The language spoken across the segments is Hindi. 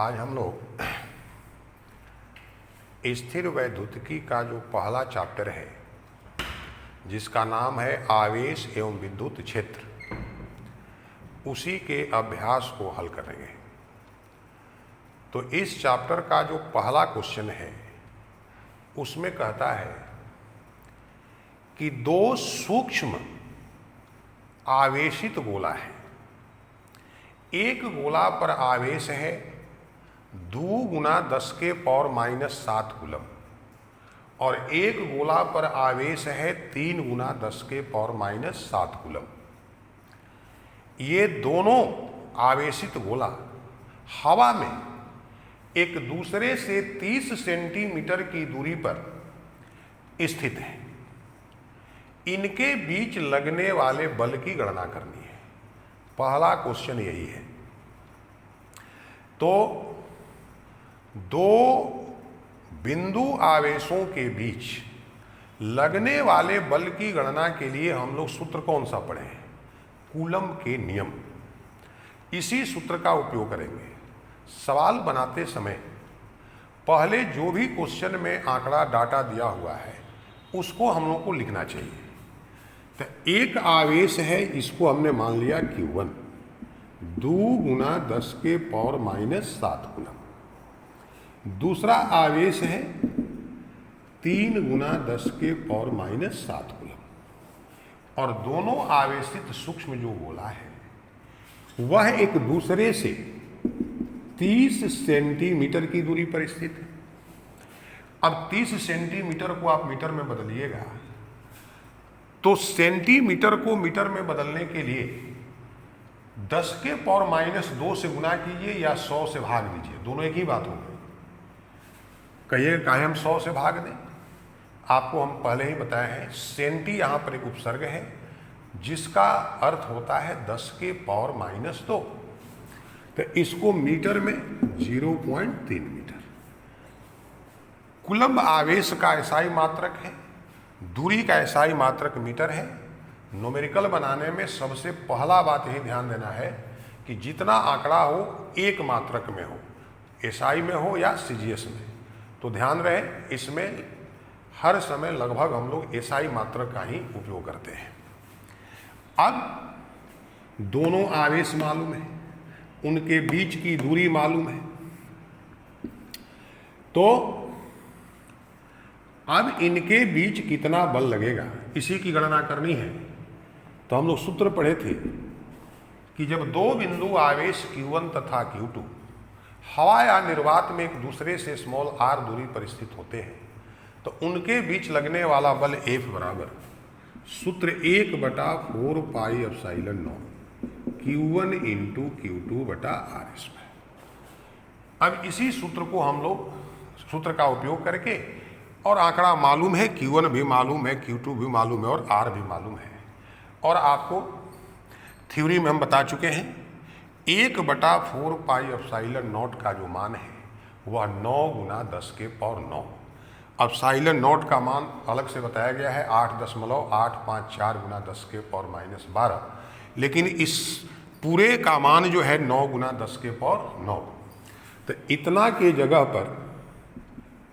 आज हम लोग स्थिर वैद्युतिकी का जो पहला चैप्टर है जिसका नाम है आवेश एवं विद्युत क्षेत्र, उसी के अभ्यास को हल करेंगे। तो इस चैप्टर का जो पहला क्वेश्चन है उसमें कहता है कि दो सूक्ष्म आवेशित गोला है। एक गोला पर आवेश है 2 गुना 10 के पावर -7 कूलम और एक गोला पर आवेश है 3 गुना 10 के पावर -7 कूलम। ये दोनों आवेशित गोला हवा में एक दूसरे से 30 सेंटीमीटर की दूरी पर स्थित है। इनके बीच लगने वाले बल की गणना करनी है। पहला क्वेश्चन यही है। तो दो बिंदु आवेशों के बीच लगने वाले बल की गणना के लिए हम लोग सूत्र कौन सा पढ़े हैं? कूलम के नियम। इसी सूत्र का उपयोग करेंगे। सवाल बनाते समय पहले जो भी क्वेश्चन में आंकड़ा डाटा दिया हुआ है उसको हम लोग को लिखना चाहिए। तो एक आवेश है, इसको हमने मान लिया Q1, 2 गुना 10 के पावर -7 कूलम। दूसरा आवेश है 3 गुना 10 के पावर -7 कूलम। और दोनों आवेशित सूक्ष्म जो गोला है वह एक दूसरे से 30 सेंटीमीटर की दूरी पर स्थित है। अब 30 सेंटीमीटर को आप मीटर में बदलिएगा तो सेंटीमीटर को मीटर में बदलने के लिए 10 के पावर -2 से गुना कीजिए या 100 से भाग दीजिए, दोनों एक ही बात होगी। कहिए काहे हम 100 से भाग दें? आपको हम पहले ही बताए हैं, सेंटी यहाँ पर एक उपसर्ग है जिसका अर्थ होता है 10 के पावर -2। तो इसको मीटर में 0.3 मीटर। कूलम आवेश का एसआई मात्रक है, दूरी का एसआई मात्रक मीटर है। न्यूमेरिकल बनाने में सबसे पहला बात यही ध्यान देना है कि जितना आंकड़ा हो एक मात्रक में हो, एसआई में हो या सीजीएस में। तो ध्यान रहे इसमें हर समय लगभग हम लोग एसआई मात्रक का ही उपयोग करते हैं। अब दोनों आवेश मालूम है, उनके बीच की दूरी मालूम है। तो अब इनके बीच कितना बल लगेगा इसी की गणना करनी है। तो हम लोग सूत्र पढ़े थे कि जब दो बिंदु आवेश Q1 तथा Q2 हवा या निर्वात में एक दूसरे से r दूरी पर स्थित होते हैं तो उनके बीच लगने वाला बल F बराबर सूत्र 1/4 pi epsilon not Q1 × Q2/r²। अब इसी सूत्र को हम लोग सूत्र का उपयोग करके, और आंकड़ा मालूम है, Q1 भी मालूम है, Q2 भी मालूम है और R भी मालूम है। और आपको थ्योरी में हम बता चुके हैं 1/4 पाई एप्सिलॉन नॉट का जो मान है वह 9 गुना 10 के पावर 9। एप्सिलॉन नॉट का मान अलग से बताया गया है 8.854 गुना 10 के पावर -12, लेकिन इस पूरे का मान जो है 9 गुना 10 के पावर 9। तो इतना के जगह पर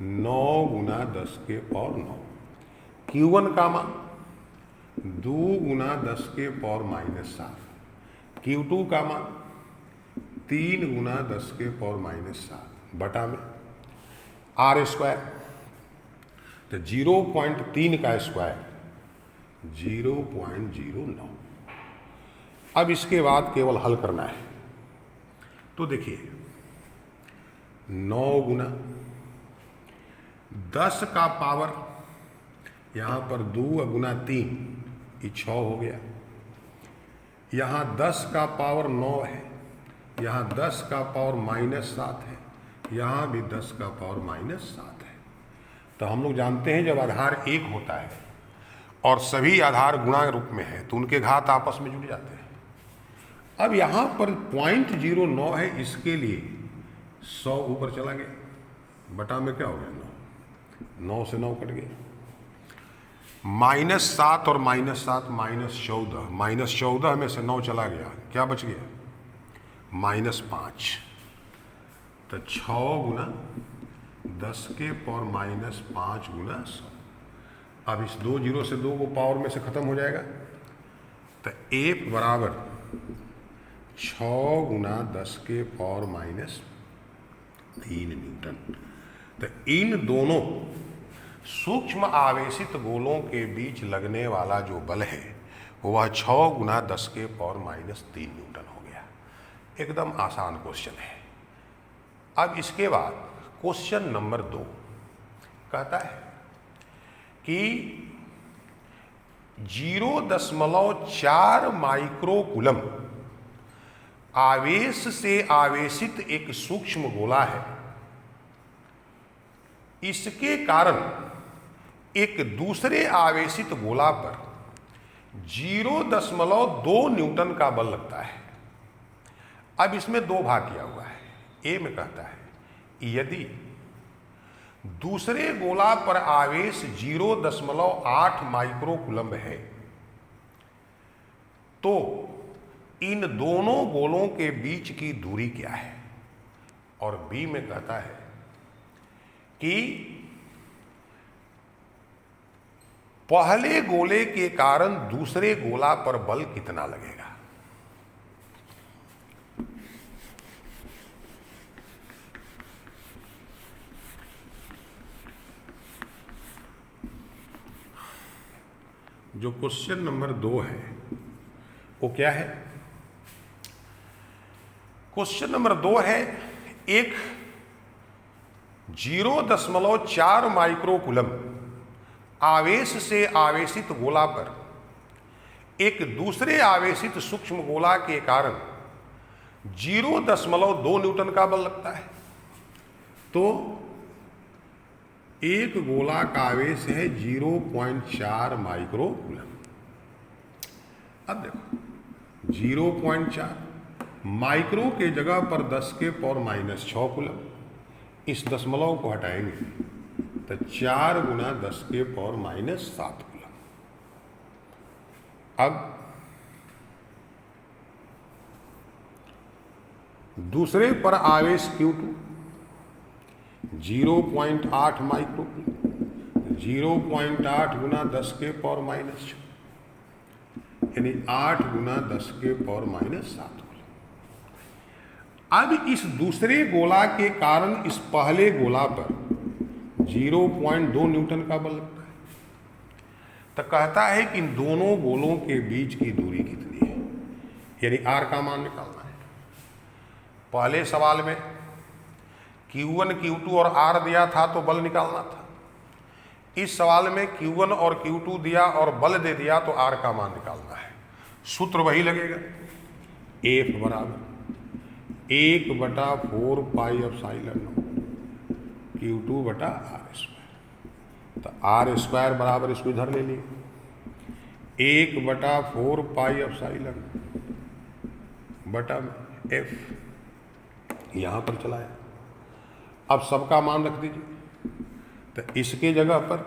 9 गुना 10 के पावर 9। Q1 का मान 2 गुना 10 के पावर -7। Q2 का मान 3 गुना 10 के पावर -7 बटा में r²। तो 0.3 का स्क्वायर 0.09। अब इसके बाद केवल हल करना है। तो देखिए 9 गुना 10 का पावर यहाँ पर 2 गुना 3 ये 6 हो गया। यहाँ 10 का पावर 9 है, यहाँ 10 का पावर -7 है, यहाँ भी 10 का पावर -7 है। तो हम लोग जानते हैं जब आधार एक होता है और सभी आधार गुणा रूप में है तो उनके घात आपस में जुड़ जाते हैं। अब यहाँ पर 0.09 है, इसके लिए 100 ऊपर चला गया, बटा में क्या हो गया 9 से 9 कट गए। -7 और -7 -14, -14 में से 9 चला गया, क्या बच गया? -5। तो तो 6 गुना 10 के पावर माइनस 5 गुना 100। अब इस 2 जीरो से 2 को पावर में से खत्म हो जाएगा, तो F बराबर 6 गुना 10 के पावर माइनस 3 न्यूटन। तो इन दोनों सूक्ष्म आवेशित गोलों के बीच लगने वाला जो बल है वह 6 गुना 10 के पावर माइनस 3 न्यूटन हो गया। एकदम आसान क्वेश्चन है। अब इसके बाद क्वेश्चन नंबर 2 कहता है कि 0.4 माइक्रोकूलम आवेश से आवेशित एक सूक्ष्म गोला है। इसके कारण एक दूसरे आवेशित गोला पर 0.2 न्यूटन का बल लगता है। अब इसमें 2 भाग किया हुआ है। ए में कहता है यदि दूसरे गोला पर आवेश 0.8 माइक्रोकूलम है तो इन दोनों गोलों के बीच की दूरी क्या है। और बी में कहता है कि पहले गोले के कारण दूसरे गोला पर बल कितना लगेगा। जो क्वेश्चन नंबर 2 है वो क्या है। क्वेश्चन नंबर 2 है एक 0.4 माइक्रोकूलम आवेश से आवेशित गोला पर एक दूसरे आवेशित सूक्ष्म गोला के कारण 0.2 न्यूटन का बल लगता है। तो एक गोला का आवेश है 0.4 माइक्रोकूलम। अब देखो 0.4 माइक्रो के जगह पर 10 के पावर माइनस 6 कूलम। इस दशमलव को हटाएंगे तो 4 गुना 10 के पावर माइनस 7 कूलम। अब दूसरे पर आवेश Q2 0.8 माइक्रो, 0.8 गुना 10 के पावर माइनस 6 यानी 8 गुना 10 के पावर माइनस 7 कूलम। अब इस दूसरे गोला के कारण इस पहले गोला पर 0.2 न्यूटन का बल लगता है। तो कहता है कि इन दोनों गोलों के बीच की दूरी कितनी है, यानी R का मान निकालना है। पहले सवाल में Q1, Q2 और R दिया था तो बल निकालना था। इस सवाल में Q1 और Q2 दिया और बल दे दिया तो R का मान निकालना है। सूत्र वही लगेगा, F बराबर 1/4 पाई एप्सिलॉन Q2 बटा R स्क्वायर। तो R स्क्वायर बराबर इसको इधर ले लिए 1/4 पाई एप्सिलॉन बटा F यहाँ पर चलाया। अब सबका मान रख दीजिए। तो इसके जगह पर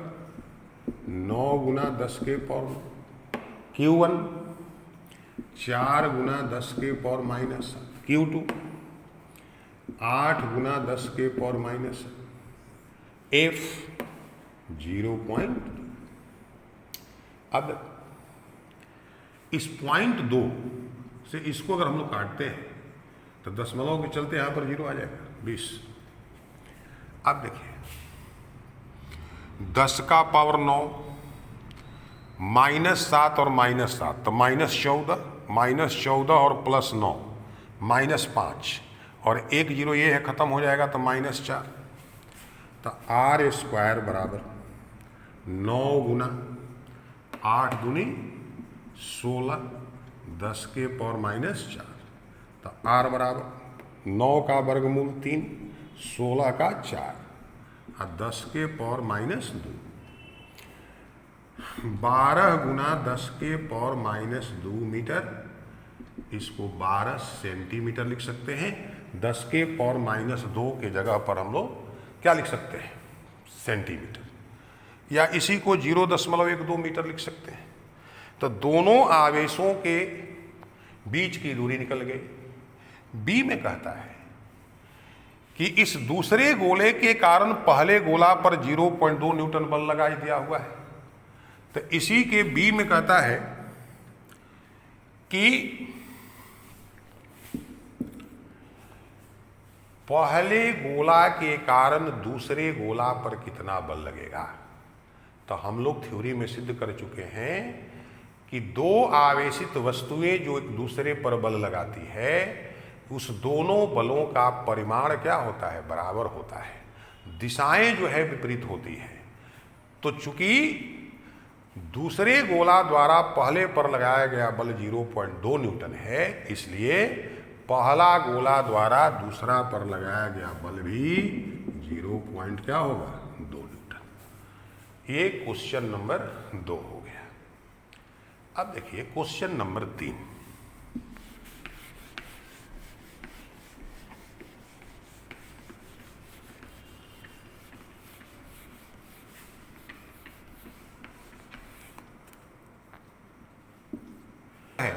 9 गुना 10 के पावर Q1 4 गुना 10 के पावर माइनस Q2 8 गुना 10 के पावर माइनस F 0.2। अब इस 0.2 से इसको अगर हम लोग काटते हैं तो दशमलव के चलते यहाँ पर 0 आ जाएगा 20। अब देखिए 10 का पावर 9 -7 और -7 तो -14 और +9 -5 और 1 0 ये है खत्म हो जाएगा तो -4। तो R स्क्वायर बराबर 9 गुना 8 दूनी 16 10 के पावर -4। तो R बराबर 9 का वर्गमूल 3 16 का 4 और 10 के पावर -2 12 गुना 10 के पावर -2 मीटर। इसको 12 सेंटीमीटर लिख सकते हैं। 10 के पावर -2 के जगह पर हम लोग क्या लिख सकते हैं, सेंटीमीटर, या इसी को 0.12 मीटर लिख सकते हैं। तो दोनों आवेशों के बीच की दूरी निकल गई। बी में कहता है कि इस दूसरे गोले के कारण पहले गोला पर 0.2 न्यूटन बल लगा दिया हुआ है। तो इसी के बी में कहता है कि पहले गोला के कारण दूसरे गोला पर कितना बल लगेगा। तो हम लोग थ्योरी में सिद्ध कर चुके हैं कि दो आवेशित वस्तुएं जो एक दूसरे पर बल लगाती है, उस दोनों बलों का परिमाण क्या होता है, बराबर होता है। दिशाएं जो है विपरीत होती है। तो चूंकि दूसरे गोला द्वारा पहले पर लगाया गया बल 0.2 न्यूटन है, इसलिए पहला गोला द्वारा दूसरा पर लगाया गया बल भी 0. क्या होगा, 2 न्यूटन। ये क्वेश्चन नंबर 2 हो गया। अब देखिए क्वेश्चन नंबर 3। है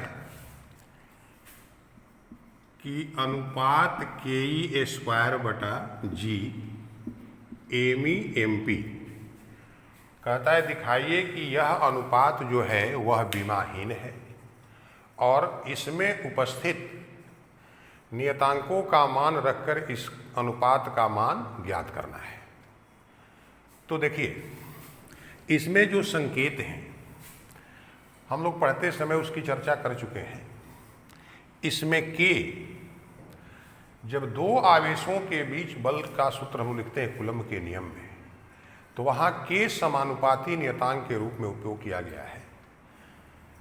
कि अनुपात ke² बटा g एमी एमपी कहता है दिखाइए कि यह अनुपात जो है वह विमाहीन है और इसमें उपस्थित नियतांकों का मान रखकर इस अनुपात का मान ज्ञात करना है। तो देखिए इसमें जो संकेत हैं हम लोग पढ़ते समय उसकी चर्चा कर चुके हैं। इसमें के, जब दो आवेशों के बीच बल का सूत्र हम लिखते हैं कूलम्ब के नियम में, तो वहाँ के समानुपाती नियतांक के रूप में उपयोग किया गया है।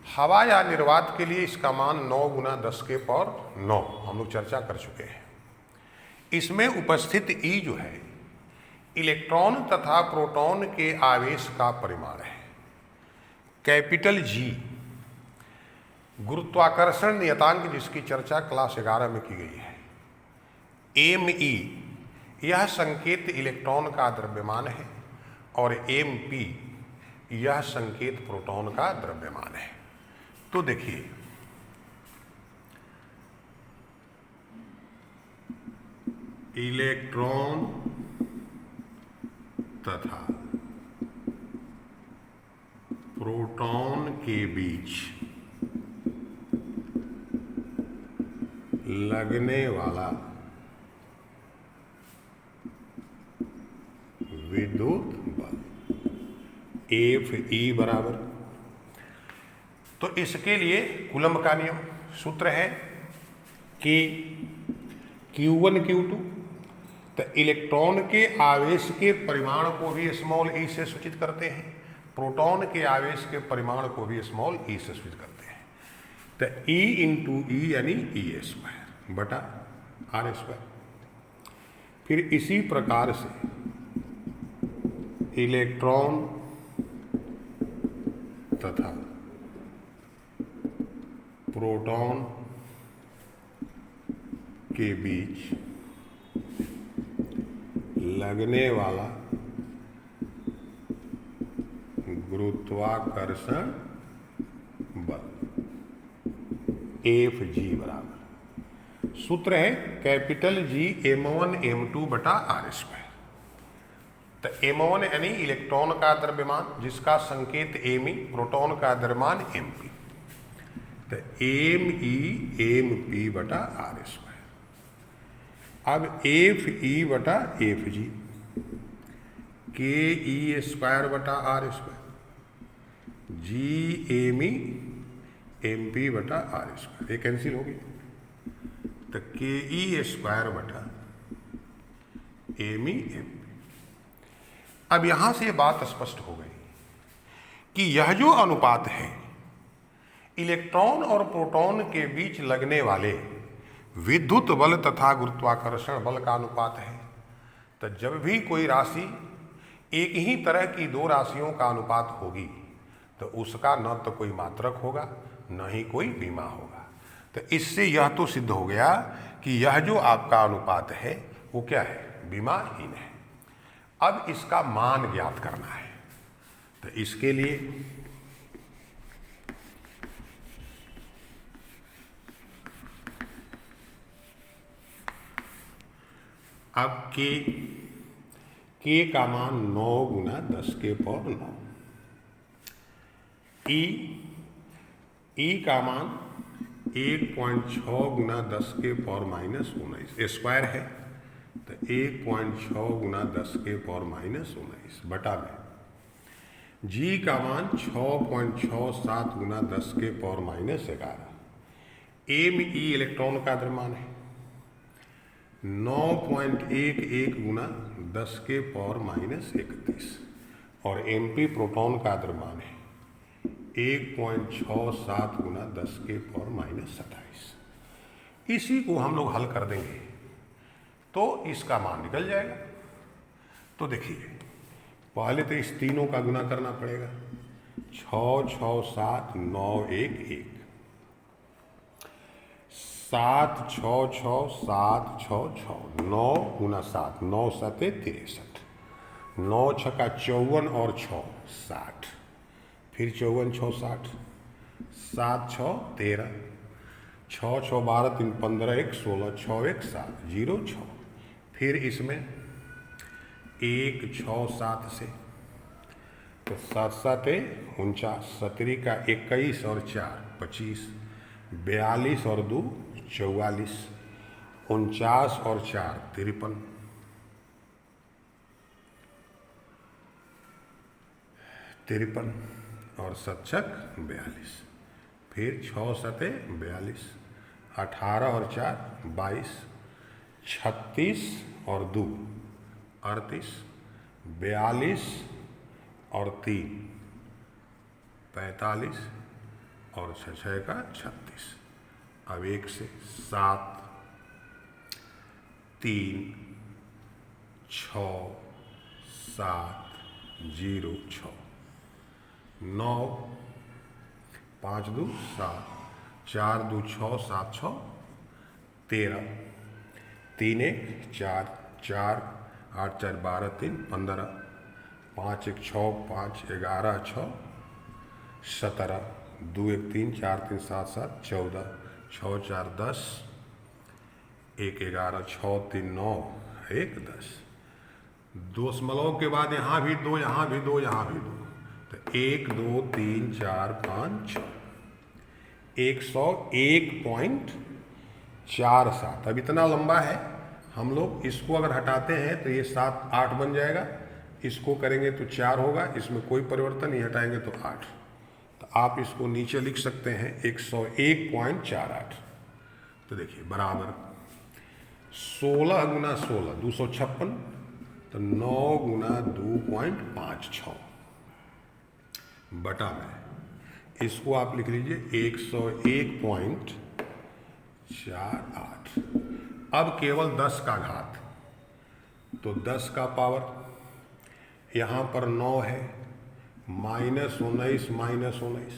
हवा या निर्वात के लिए इसका मान 9 × 10⁹ हम लोग चर्चा कर चुके हैं। इसमें उपस्थित ई जो है इलेक्ट्रॉन तथा प्रोटॉन के आवेश का परिमाण है। कैपिटल जी गुरुत्वाकर्षण नियतांक जिसकी चर्चा क्लास 11 में की गई है। एम ई यह संकेत इलेक्ट्रॉन का द्रव्यमान है और एम पी यह संकेत प्रोटॉन का द्रव्यमान है। तो देखिए इलेक्ट्रॉन तथा प्रोटॉन के बीच लगने वाला विद्युत बल Fe बराबर, तो इसके लिए कूलम्ब का नियम सूत्र है कि Q1 Q2, तो इलेक्ट्रॉन के आवेश के परिमाण को भी स्मॉल ई से सूचित करते हैं, प्रोटॉन के आवेश के परिमाण को भी स्मॉल ई से सूचित करते हैं। तो E × E यानी E² बटा R²। फिर इसी प्रकार से इलेक्ट्रॉन तथा प्रोटॉन के बीच लगने वाला गुरुत्वाकर्षण बल Fg बराबर, सूत्र है कैपिटल G m1 m2 बटा R²। तो m1 यानी इलेक्ट्रॉन का द्रव्यमान जिसका संकेत me, प्रोटॉन का द्रव्यमान mp, तो me mp बटा R²। अब Fe बटा Fg ke² बटा R², g me mp बटा R², ये कैंसिल हो गया। तो ke² बटा me mp। अब यहां से बात स्पष्ट हो गई कि यह जो अनुपात है इलेक्ट्रॉन और प्रोटॉन के बीच लगने वाले विद्युत बल तथा गुरुत्वाकर्षण बल का अनुपात है। तो जब भी कोई राशि एक ही तरह की दो राशियों का अनुपात होगी तो उसका न तो कोई मात्रक होगा न ही कोई विमा होगा। तो इससे यह तो सिद्ध हो गया कि यह जो आपका अनुपात है वो क्या है, विमाहीन है। अब इसका मान ज्ञात करना है। तो इसके लिए अब के का मान 9 गुना 10 के पावर 9। ई का मान 1.6 गुना 10 के पावर -19 स्क्वायर है, तो 1.6 गुना 10 के पावर -19 बटा में जी का मान 6.67 गुना 10 के पावर -11। ए में ई इलेक्ट्रॉन का द्रव्यमान है 9.11 गुना 10 के पावर -31 और एमपी प्रोटॉन का द्रव्यमान है 1.67 गुना 10 के पावर -27। इसी को हम लोग हल कर देंगे तो इसका मान निकल जाएगा। तो देखिए पहले तो इस तीनों का गुना करना पड़ेगा 6 6 7 9 1 1 7 6 6 7 6 6 9 गुना 7 9 7 63 9 छक्का 54 और 6 60 फिर 54 6 60 7 6 13 6 6 12 3 15 1 16 6 1 7 0 6 फिर इसमें 1 6 7 से तो 7 7 49 17 का 21 और 4 25 42 और 2 44 49 और 4 53 53 और 7 छक 42 फिर 6 7 42 18 और 4 22 36 और 2 38 42 और 3 45 और 6 का 36। अब 1 से 7 3 6 7 0 6 9 5 2 7 4 2 6 7 6 13 3 1 4 4 8 4 12 3 15 5 1 6 5 11 6 17 2 1 3 4 3 7 7 14 6 4 10 1 11 6 3 9 1 10 दशमलव के बाद यहाँ भी 2 यहाँ भी 2 यहाँ भी 2 तो 1 2 3 4 5 6 101.47। अब इतना लंबा है, हम लोग इसको अगर हटाते हैं तो ये 7 8 बन जाएगा, इसको करेंगे तो 4 होगा, इसमें कोई परिवर्तन नहीं, हटाएंगे तो 8। तो आप इसको नीचे लिख सकते हैं 101.48। तो देखिए बराबर 16 गुना 16 256, तो 9 गुना 2.56 बटा में इसको आप लिख लीजिए 101.48। अब केवल 10 का घात, तो 10 का पावर यहाँ पर 9 है, -19 -19,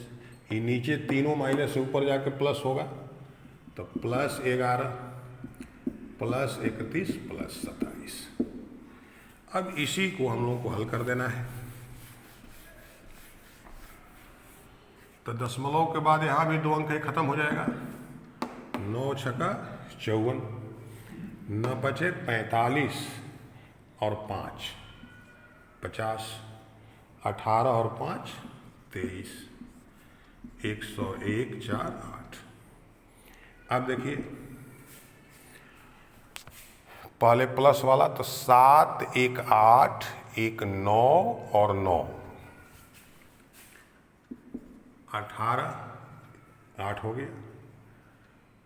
ये नीचे तीनों माइनस से ऊपर जाके प्लस होगा, तो +11 +31 +27। अब इसी को हम लोग को हल कर देना है। तो दशमलव के बाद यहाँ भी 2 अंक है, खत्म हो जाएगा। 9 छक्का 54, 9 बचे 45 और 5 50, 18 और 5 23, 101 4 8। अब देखिए पहले प्लस वाला, तो 7 1 8 1 9 और 9 18 8 हो गया,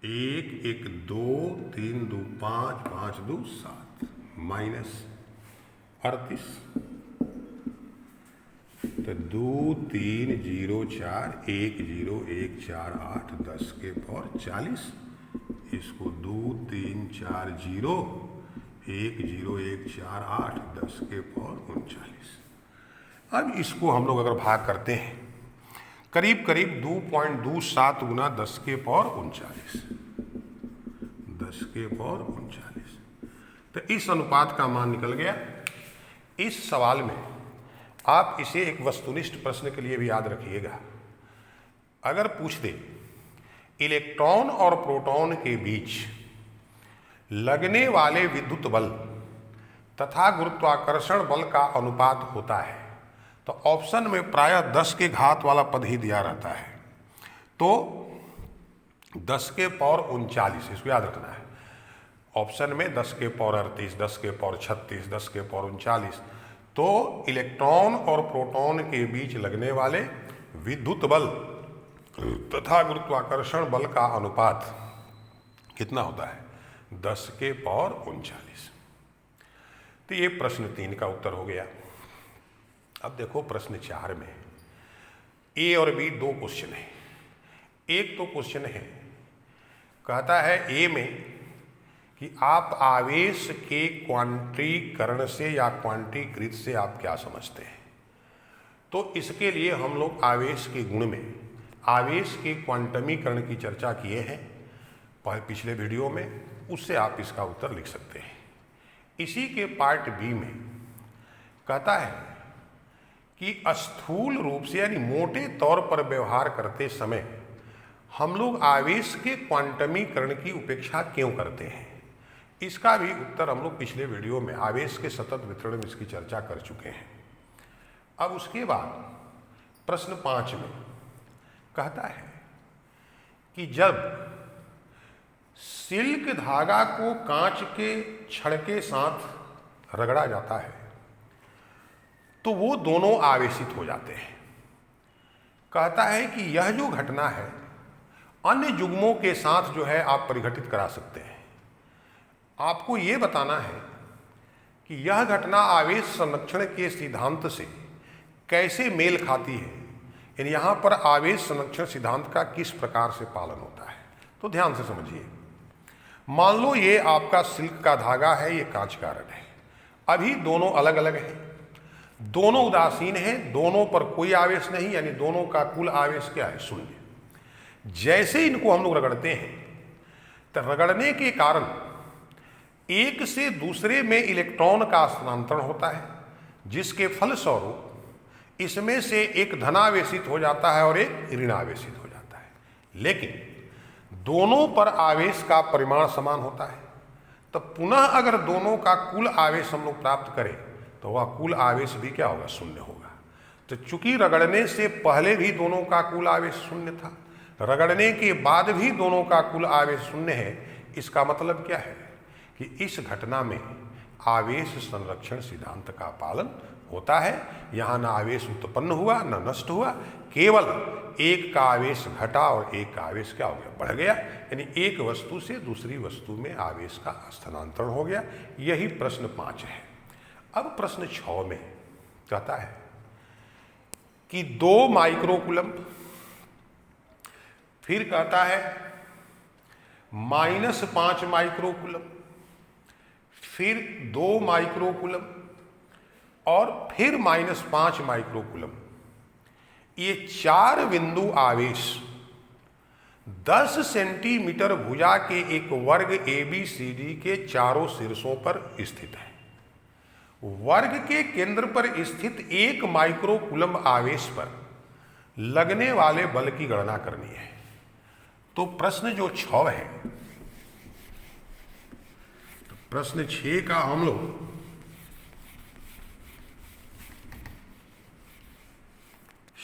1 1 2 3 2 5 5 2 7 -38, तो 2 3 0 4 1 0 1 4 8 10 के पावर 40, इसको 2 3 4 0 1 0 1 4 8 10 के पावर 39। अब इसको हम लोग अगर भाग करते हैं करीब करीब 2.27 गुना 10 के पावर 39, 10 के पावर 39। तो इस अनुपात का मान निकल गया। इस सवाल में आप इसे एक वस्तुनिष्ठ प्रश्न के लिए भी याद रखिएगा। अगर पूछ दे इलेक्ट्रॉन और प्रोटॉन के बीच लगने वाले विद्युत बल तथा गुरुत्वाकर्षण बल का अनुपात होता है। तो ऑप्शन में प्रायः 10 के घात वाला पद ही दिया रहता है। तो 10 के पावर 39, इसको याद रखना है। ऑप्शन में 10 के पावर 38, 10 के पावर 36, 10 के पावर 39। तो इलेक्ट्रॉन और प्रोटॉन के बीच लगने वाले विद्युत बल तथा गुरुत्वाकर्षण बल का अनुपात कितना होता है? 10 के पावर 39। तो ये प्रश्न 3 का उत्तर हो गया। अब देखो प्रश्न 4 में ए और बी 2 क्वेश्चन है। एक तो क्वेश्चन है, कहता है ए में कि आप आवेश के क्वांटीकरण से या क्वांटीकृत से आप क्या समझते हैं। तो इसके लिए हम लोग आवेश के गुण में आवेश के क्वांटमीकरण की चर्चा किए हैं पिछले वीडियो में, उससे आप इसका उत्तर लिख सकते हैं। इसी के पार्ट बी में कहता है कि स्थूल रूप से यानी मोटे तौर पर व्यवहार करते समय हम लोग आवेश के क्वांटमीकरण की उपेक्षा क्यों करते हैं। इसका भी उत्तर हम लोग पिछले वीडियो में आवेश के सतत वितरण में इसकी चर्चा कर चुके हैं। अब उसके बाद प्रश्न 5 में कहता है कि जब सिल्क धागा को कांच के छड़ के साथ रगड़ा जाता है तो वो दोनों आवेशित हो जाते हैं। कहता है कि यह जो घटना है अन्य युग्मों के साथ जो है आप परिघटित करा सकते हैं। आपको ये बताना है कि यह घटना आवेश संरक्षण के सिद्धांत से कैसे मेल खाती है, यानी यहाँ पर आवेश संरक्षण सिद्धांत का किस प्रकार से पालन होता है। तो ध्यान से समझिए। मान लो ये आपका सिल्क का धागा है, ये कांच का रड है। अभी दोनों अलग अलग हैं, दोनों उदासीन हैं, दोनों पर कोई आवेश नहीं, यानी दोनों का कुल आवेश क्या है? 0। जैसे इनको हम लोग रगड़ते हैं तो रगड़ने के कारण एक से दूसरे में इलेक्ट्रॉन का स्थानांतरण होता है, जिसके फलस्वरूप इसमें से एक धनावेशित हो जाता है और एक ऋणावेशित हो जाता है। लेकिन दोनों पर आवेश का परिमाण समान होता है। तो पुनः अगर दोनों का कुल आवेश हम लोग प्राप्त करें तो वह कुल आवेश भी क्या होगा? 0 होगा। तो चूंकि रगड़ने से पहले भी दोनों का कुल आवेश 0 था, रगड़ने के बाद भी दोनों का कुल आवेश 0 है। इसका मतलब क्या है कि इस घटना में आवेश संरक्षण सिद्धांत का पालन होता है। यहाँ न आवेश उत्पन्न हुआ न नष्ट हुआ, केवल एक का आवेश घटा और एक का आवेश क्या हो गया? बढ़ गया। यानी एक वस्तु से दूसरी वस्तु में आवेश का स्थानांतरण हो गया। यही प्रश्न 5 है। अब प्रश्न 6 में कहता है कि 2 माइक्रोकूलम्ब, फिर कहता है -5 माइक्रोकूलम्ब, फिर 2 माइक्रोकूलम्ब और फिर -5 माइक्रोकूलम्ब। ये 4 बिंदु आवेश 10 सेंटीमीटर भुजा के एक वर्ग ABCD के चारों शीर्षों पर स्थित है। वर्ग के केंद्र पर स्थित 1 माइक्रोकूलम्ब आवेश पर लगने वाले बल की गणना करनी है। तो प्रश्न जो 6 है, तो प्रश्न 6 का हम लोग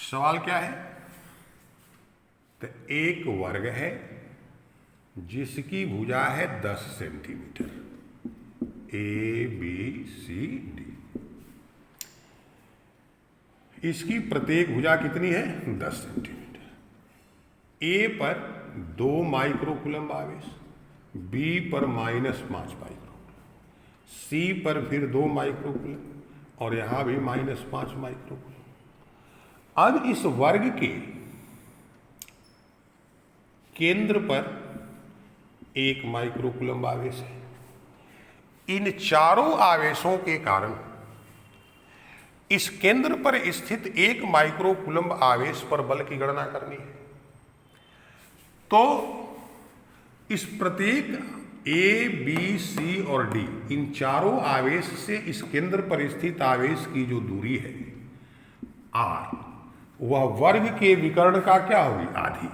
सवाल क्या है? तो एक वर्ग है जिसकी भुजा है 10 सेंटीमीटर, ABCD। इसकी प्रत्येक भुजा कितनी है? 10 सेंटीमीटर। A पर 2 माइक्रोकूलम्ब आवेश, B पर -5 माइक्रोकूलम्ब, C पर फिर 2 माइक्रोकूलम्ब और यहां भी -5 माइक्रोकूलम्ब। अब इस वर्ग के केंद्र पर 1 माइक्रोकूलम्ब आवेश है। इन चारों आवेशों के कारण इस केंद्र पर स्थित 1 माइक्रोकूलम्ब आवेश पर बल की गणना करनी है। तो इस प्रत्येक A, B, C और D, इन चारों आवेश से इस केंद्र पर स्थित आवेश की जो दूरी है R, वह वर्ग के विकर्ण का क्या होगी? आधी।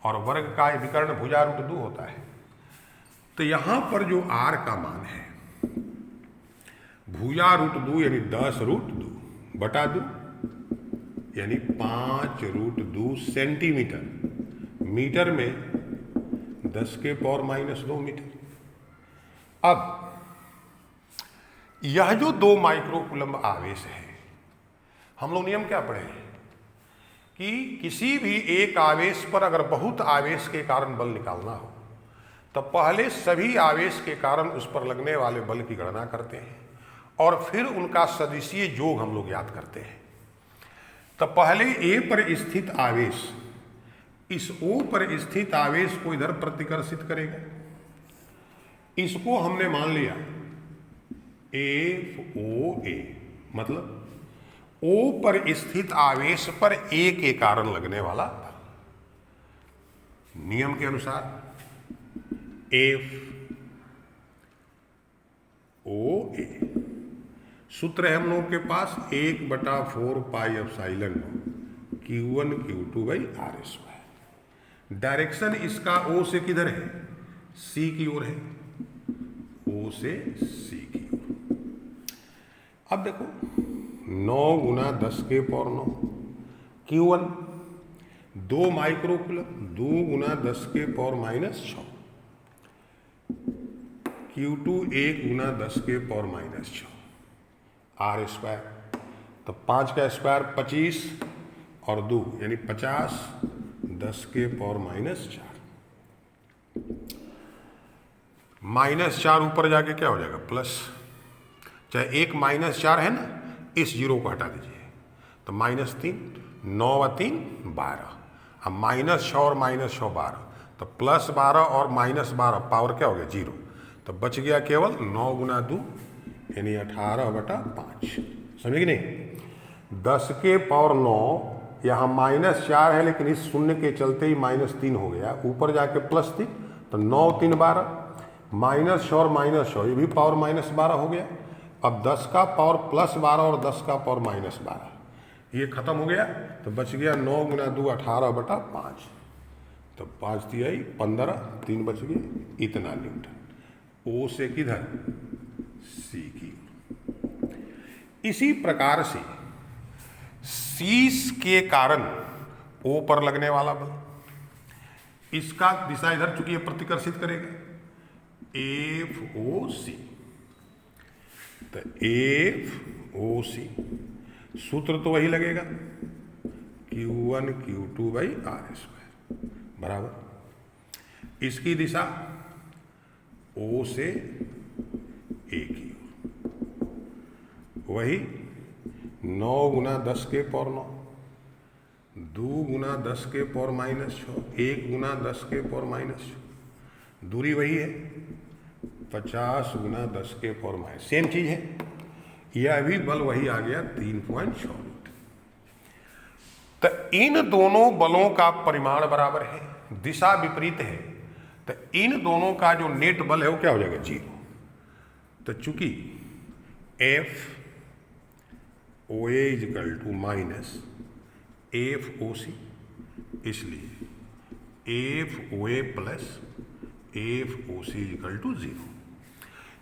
और वर्ग का विकर्ण भुजा √2 होता है। तो यहां पर जो R का मान है भुजा √2 यानी 10√2 बटा 2 यानी 5√2 सेंटीमीटर। मीटर में 10⁻² मीटर। अब यह जो 2 माइक्रोकूलम्ब आवेश है, हम लोग नियम क्या पढ़े हैं कि किसी भी एक आवेश पर अगर बहुत आवेश के कारण बल निकालना हो तो पहले सभी आवेश के कारण उस पर लगने वाले बल की गणना करते हैं और फिर उनका सदिशीय योग हम लोग याद करते हैं। तो पहले ए पर स्थित आवेश इस ओ पर स्थित आवेश को इधर प्रतिकर्षित करेगा। इसको हमने मान लिया FOA, मतलब O पर स्थित आवेश पर A के कारण लगने वाला बल। नियम के अनुसार FOA सूत्र है हम लोगों के पास 1/4πε Q1 Q2/r²। डायरेक्शन इसका O से किधर है? C की ओर है। O से C की ओर। अब देखो 9 × 10⁻⁹ Q1 2 माइक्रोकूलम्ब 2 × 10⁻⁻⁶। Q2 1 × 10⁻⁻⁶ r²। तो 5 का स्क्वायर 25 और 2 यानी 50 10⁻⁻⁴। -4 ऊपर जाके क्या हो जाएगा? प्लस। चाहे एक -4 है ना, इस जीरो को हटा दीजिए तो -3 9 व 3 12। अब -6 और -6 12 तो +12 और -12 पावर क्या हो गया? 0। तो बच गया केवल 9 × 2 यानी 18/5। समझे कि नहीं? 10⁻⁹ यहाँ -4 है लेकिन इस शून्य के चलते ही -3 हो गया, ऊपर जाके +3 तो 9 3 12 -6 और -6 ये भी पावर -12 हो गया। अब 10 का पावर +12 और 10 का पावर -12 ये खत्म हो गया तो बच गया 9 × 2 18/5। तो 5 दिया 15 3 बच गए इतना न्यूटन। ओ से किधर? सी की। इसी प्रकार से शीश के कारण ओ पर लगने वाला बल, इसका दिशा इधर चूंकि ये प्रतिकर्षित करेगा FOC। तो FOC सूत्र तो वही लगेगा Q1 Q2/r² बराबर। इसकी दिशा O से A की वही 9 × 10⁻⁹ 2 × 10⁻⁻⁶ 1 × 10⁻⁻⁶ दूरी वही है 50 × 10⁻⁻⁶ सेम चीज है। यह भी बल वही आ गया 3.6 न्यूटन। तो इन दोनों बलों का परिमाण बराबर है, दिशा विपरीत है, तो इन दोनों का जो नेट बल है वो क्या हो जाएगा? 0। तो चूंकि FOA = -FOC इसलिए FOA + FOC = 0।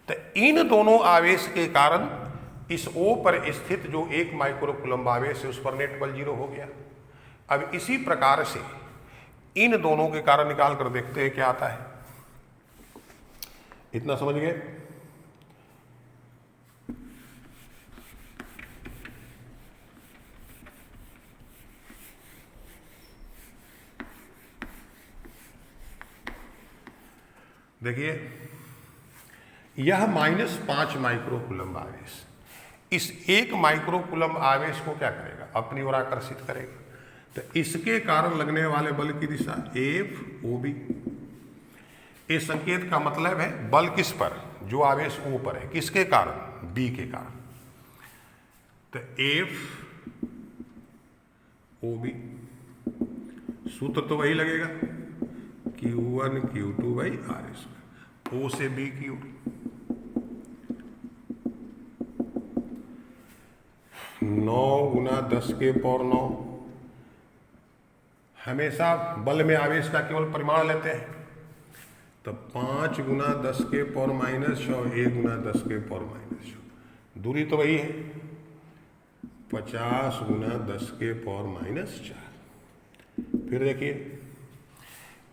तो इन दोनों आवेश के कारण इस O पर स्थित जो 1 माइक्रोकूलम्ब आवेश है उस पर नेट बल 0 हो गया। अब इसी प्रकार से इन दोनों के कारण निकाल कर देखते हैं क्या आता है। इतना समझ गए? देखिए यह -5 माइक्रोकूलम्ब आवेश इस 1 माइक्रोकूलम्ब आवेश को क्या करेगा? अपनी ओर आकर्षित करेगा। तो इसके कारण लगने वाले बल की दिशा FOB। इस संकेत का मतलब है बल किस पर? जो आवेश O पर है। किसके कारण? B के कारण। तो FOB सूत्र तो वही लगेगा Q1 Q2/r²। O से B की ओर 9 × 10⁻⁹ हमेशा बल में आवेश का केवल परिमाण लेते हैं। तो 5 × 10⁻⁻⁶ और 1 × 10⁻⁻⁶ दूरी तो वही है 50 गुना 10 के पावर -4। फिर देखिए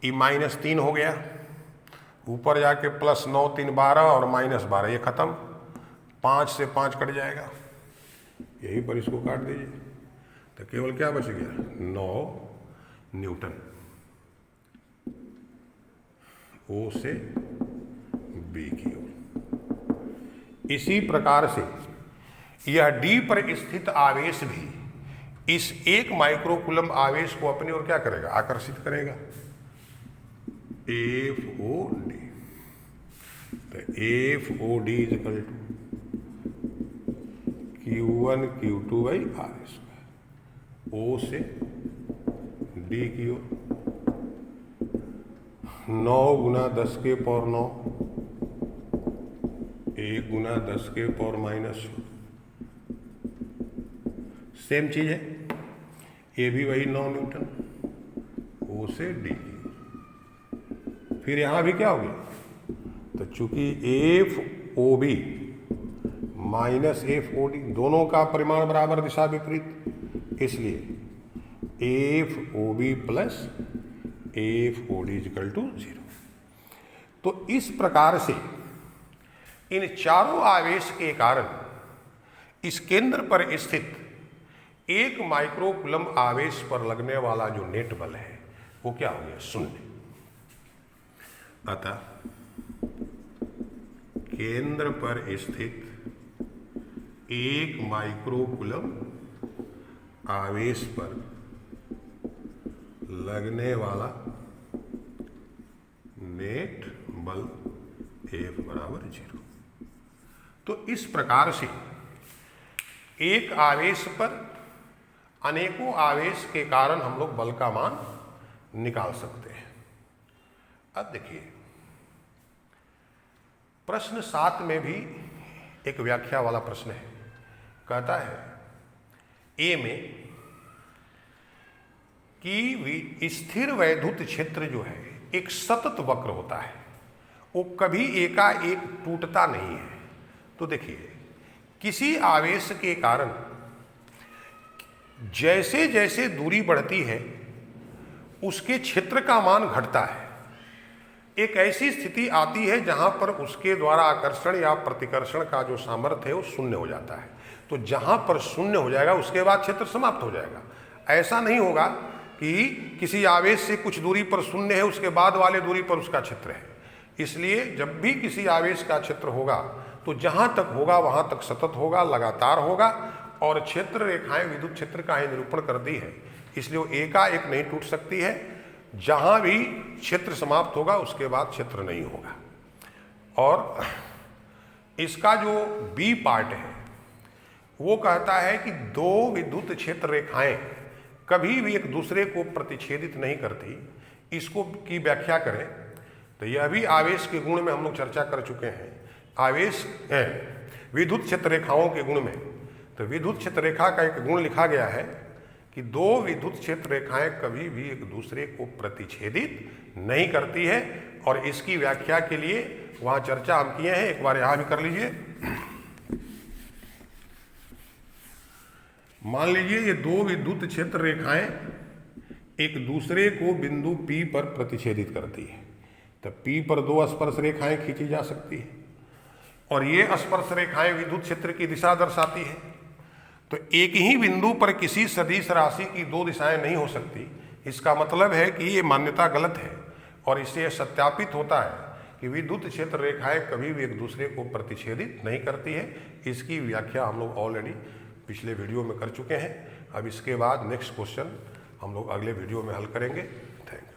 ई -3 हो गया, ऊपर जाके +9 3 12 और -12, ये खत्म। 5 से 5 कट जाएगा, यहीं पर इसको काट दीजिए तो केवल क्या बच गया 9 न्यूटन। ओ से बी की ओर। इसी प्रकार से यह डी पर स्थित आवेश भी इस 1 माइक्रोकूलम आवेश को अपनी ओर क्या करेगा, आकर्षित करेगा। FOD, तो FOD is equal to Q1 Q2/R²। O से D की ओर 9 गुना 10 के पावर 9, 1 गुना 10 के पावर -4। सेम चीज है, ये भी वही 9 न्यूटन, O से D की ओर। फिर यहां भी क्या हो गया, तो चूंकि FOB -FOD दोनों का परिमाण बराबर, दिशा विपरीत, इसलिए FOB + FOD = 0। तो इस प्रकार से इन चारों आवेश के कारण इस केंद्र पर स्थित 1 माइक्रोकूलम आवेश पर लगने वाला जो नेट बल है वो क्या हो गया, 0। अतः केंद्र पर स्थित 1 माइक्रोकूलम आवेश पर लगने वाला नेट बल F = 0। तो इस प्रकार से एक आवेश पर अनेकों आवेश के कारण हम लोग बल का मान निकाल सकते हैं। अब देखिए प्रश्न 7 में भी एक व्याख्या वाला प्रश्न है। कहता है ए में कि स्थिर वैद्युत क्षेत्र जो है एक सतत वक्र होता है, वो कभी एकाएक टूटता नहीं है। तो देखिए किसी आवेश के कारण जैसे जैसे दूरी बढ़ती है उसके क्षेत्र का मान घटता है। एक ऐसी स्थिति आती है जहां पर उसके द्वारा आकर्षण या प्रतिकर्षण का जो सामर्थ्य है वो शून्य हो जाता है। तो जहां पर शून्य हो जाएगा उसके बाद क्षेत्र समाप्त हो जाएगा। ऐसा नहीं होगा कि किसी आवेश से कुछ दूरी पर शून्य है उसके बाद वाले दूरी पर उसका क्षेत्र है। इसलिए जब भी किसी आवेश का क्षेत्र होगा तो जहां तक होगा वहां तक सतत होगा, लगातार होगा। और क्षेत्र रेखाएं विद्युत क्षेत्र का ही निरूपण करती है, इसलिए वो एकाएक नहीं टूट सकती है। जहां भी क्षेत्र समाप्त होगा उसके बाद क्षेत्र नहीं होगा। और इसका जो बी पार्ट है वो कहता है कि 2 विद्युत क्षेत्र रेखाएं कभी भी एक दूसरे को प्रतिच्छेदित नहीं करती। इसको की व्याख्या करें तो यह भी आवेश के गुण में हम लोग चर्चा कर चुके हैं। आवेश विद्युत क्षेत्र रेखाओं के गुण में, तो विद्युत क्षेत्र रेखा का एक गुण लिखा गया है कि 2 विद्युत क्षेत्र रेखाएं कभी भी एक दूसरे को प्रतिच्छेदित नहीं करती है। और इसकी व्याख्या के लिए वहां चर्चा हम किए हैं, एक बार यहां भी कर लीजिए। मान लीजिए ये 2 विद्युत क्षेत्र रेखाएं एक दूसरे को बिंदु P पर प्रतिच्छेदित करती है। तो P पर 2 स्पर्श रेखाएं खींची जा सकती है और ये स्पर्श रेखाएं विद्युत क्षेत्र की दिशा दर्शाती है। तो एक ही बिंदु पर किसी सदिश राशि की 2 दिशाएं नहीं हो सकती। इसका मतलब है कि ये मान्यता गलत है और इससे सत्यापित होता है कि विद्युत क्षेत्र रेखाएं कभी भी एक दूसरे को प्रतिच्छेदित नहीं करती है। इसकी व्याख्या हम लोग ऑलरेडी पिछले वीडियो में कर चुके हैं। अब इसके बाद नेक्स्ट क्वेश्चन हम लोग अगले वीडियो में हल करेंगे। Thank you.